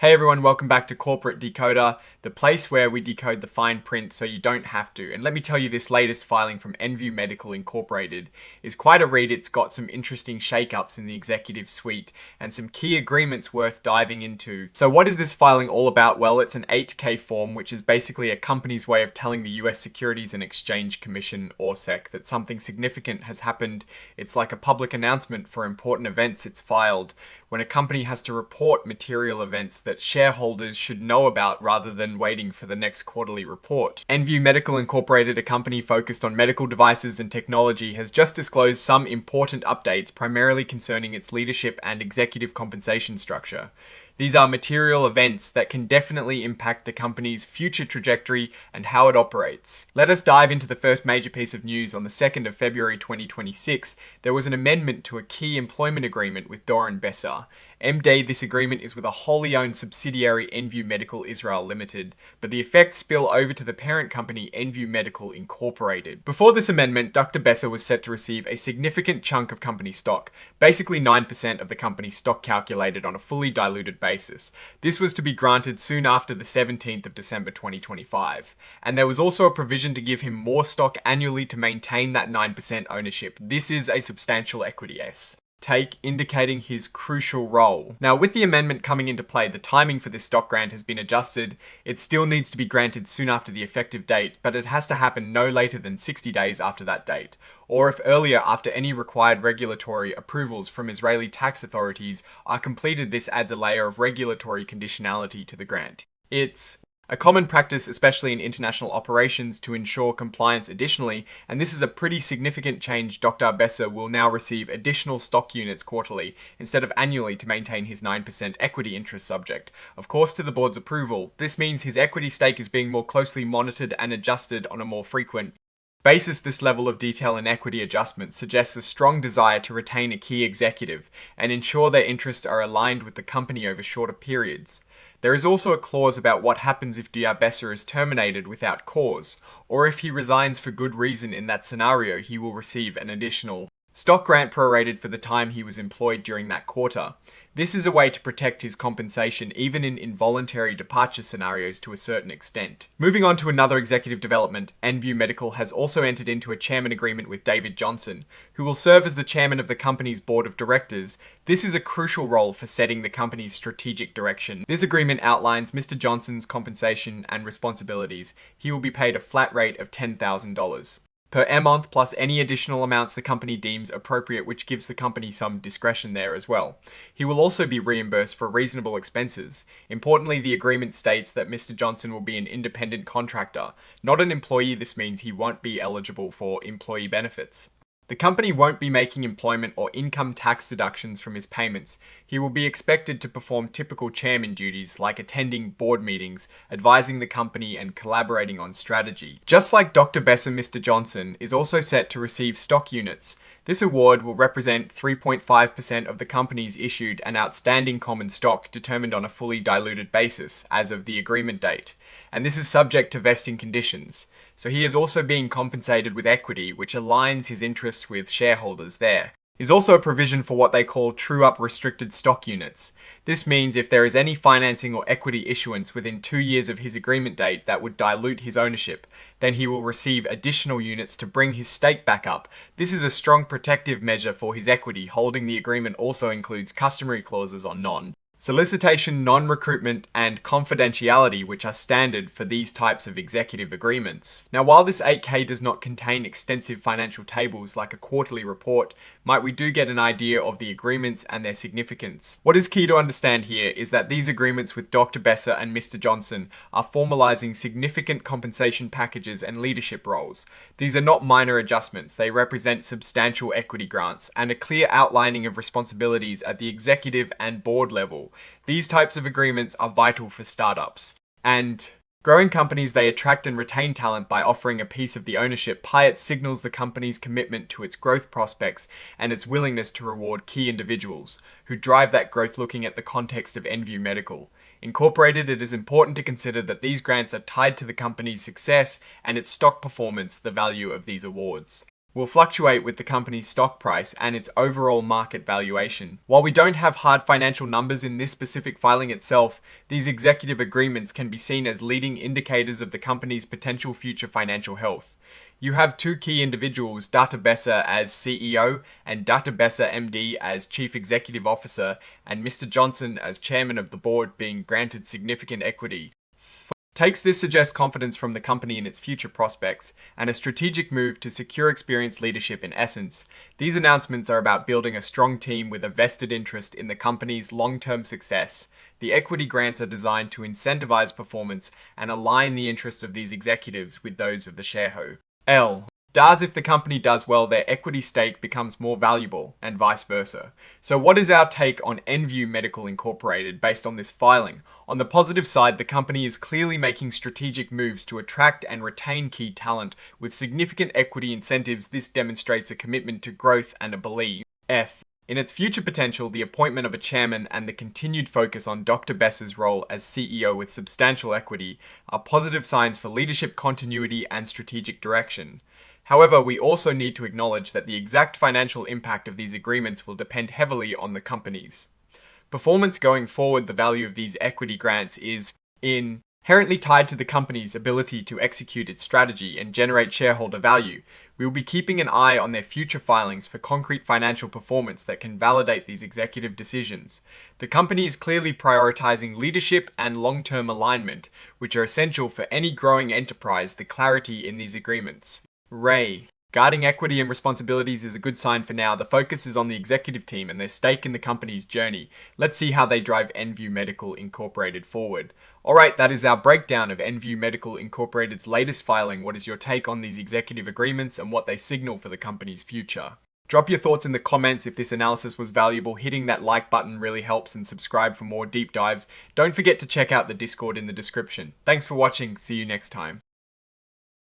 Hey everyone, welcome back to Corporate Decoder, the place where we decode the fine print so you don't have to. And let me tell you, this latest filing from ENvue Medical Incorporated is quite a read. It's got some interesting shakeups in the executive suite and some key agreements worth diving into. So what is this filing all about? Well, it's an 8K form, which is basically a company's way of telling the US Securities and Exchange Commission, or SEC, that something significant has happened. It's like a public announcement for important events it's filed. When a company has to report material events that shareholders should know about rather than waiting for the next quarterly report. ENvue Medical Incorporated, a company focused on medical devices and technology, has just disclosed some important updates primarily concerning its leadership and executive compensation structure. These are material events that can definitely impact the company's future trajectory and how it operates. Let us dive into the first major piece of news. On the 2nd of February 2026, there was an amendment to a key employment agreement with Doron Besser. MD, this agreement is with a wholly owned subsidiary, ENvue Medical Israel Limited, but the effects spill over to the parent company, ENvue Medical Incorporated. Before this amendment, Dr. Besser was set to receive a significant chunk of company stock, basically 9% of the company's stock calculated on a fully diluted basis. This was to be granted soon after the 17th of December 2025. And there was also a provision to give him more stock annually to maintain that 9% ownership. This is a substantial equity take, indicating his crucial role. Now, with the amendment coming into play, the timing for this stock grant has been adjusted. It still needs to be granted soon after the effective date, but it has to happen no later than 60 days after that date, or if earlier, after any required regulatory approvals from Israeli tax authorities are completed. This adds a layer of regulatory conditionality to the grant. It's a common practice, especially in international operations, to ensure compliance additionally, and this is a pretty significant change. Dr. Besser will now receive additional stock units quarterly instead of annually to maintain his 9% equity interest, subject, of course, to the board's approval. This means his equity stake is being more closely monitored and adjusted on a more frequent basis. This level of detail in equity adjustment suggests a strong desire to retain a key executive and ensure their interests are aligned with the company over shorter periods. There is also a clause about what happens if Dr. Besser is terminated without cause, or if he resigns for good reason. In that scenario, he will receive an additional stock grant prorated for the time he was employed during that quarter. This is a way to protect his compensation even in involuntary departure scenarios to a certain extent. Moving on to another executive development, ENvue Medical has also entered into a chairman agreement with David Johnson, who will serve as the chairman of the company's board of directors. This is a crucial role for setting the company's strategic direction. This agreement outlines Mr. Johnson's compensation and responsibilities. He will be paid a flat rate of $10,000 per month, plus any additional amounts the company deems appropriate, which gives the company some discretion there as well. He will also be reimbursed for reasonable expenses. Importantly, the agreement states that Mr. Johnson will be an independent contractor, not an employee. This means he won't be eligible for employee benefits. The company won't be making employment or income tax deductions from his payments. He will be expected to perform typical chairman duties like attending board meetings, advising the company, and collaborating on strategy. Just like Dr. Besser, Mr. Johnson is also set to receive stock units. This award will represent 3.5% of the company's issued and outstanding common stock, determined on a fully diluted basis as of the agreement date. And this is subject to vesting conditions. So he is also being compensated with equity, which aligns his interests with shareholders there. There's also a provision for what they call true-up restricted stock units. This means if there is any financing or equity issuance within 2 years of his agreement date that would dilute his ownership, then he will receive additional units to bring his stake back up. This is a strong protective measure for his equity holding. The agreement also includes customary clauses on solicitation, non-recruitment, and confidentiality, which are standard for these types of executive agreements. Now, while this 8K does not contain extensive financial tables like a quarterly report, we do get an idea of the agreements and their significance. What is key to understand here is that these agreements with Dr. Besser and Mr. Johnson are formalizing significant compensation packages and leadership roles. These are not minor adjustments. They represent substantial equity grants and a clear outlining of responsibilities at the executive and board level. These types of agreements are vital for startups and growing companies. They attract and retain talent by offering a piece of the ownership pie. It signals the company's commitment to its growth prospects and its willingness to reward key individuals who drive that growth. Looking at the context of ENvue Medical Incorporated, it is important to consider that these grants are tied to the company's success and its stock performance, the value of these awards. will fluctuate with the company's stock price and its overall market valuation. While we don't have hard financial numbers in this specific filing itself, these executive agreements can be seen as leading indicators of the company's potential future financial health. You have two key individuals, Dr. Besser as CEO and Dr. Besser MD as Chief Executive Officer, and Mr. Johnson as Chairman of the Board, being granted significant equity. Takes this suggests confidence from the company in its future prospects, and a strategic move to secure experienced leadership in essence. These announcements are about building a strong team with a vested interest in the company's long-term success. The equity grants are designed to incentivize performance and align the interests of these executives with those of the shareholder. Does if the company does well, their equity stake becomes more valuable, and vice versa. So what is our take on ENvue Medical Incorporated based on this filing? On the positive side, the company is clearly making strategic moves to attract and retain key talent. With significant equity incentives, this demonstrates a commitment to growth and a belief in its future potential. The appointment of a chairman and the continued focus on Dr. Besser's role as CEO with substantial equity are positive signs for leadership continuity and strategic direction. However, we also need to acknowledge that the exact financial impact of these agreements will depend heavily on the companies. Performance going forward. The value of these equity grants is inherently tied to the company's ability to execute its strategy and generate shareholder value. We will be keeping an eye on their future filings for concrete financial performance that can validate these executive decisions. The company is clearly prioritizing leadership and long-term alignment, which are essential for any growing enterprise. The clarity in these agreements. Guarding equity and responsibilities is a good sign for now. The focus is on the executive team and their stake in the company's journey. Let's see how they drive ENvue Medical Incorporated forward. Alright, that is our breakdown of ENvue Medical Incorporated's latest filing. What is your take on these executive agreements and what they signal for the company's future? Drop your thoughts in the comments. If this analysis was valuable, hitting that like button really helps, and subscribe for more deep dives. Don't forget to check out the Discord in the description. Thanks for watching. See you next time.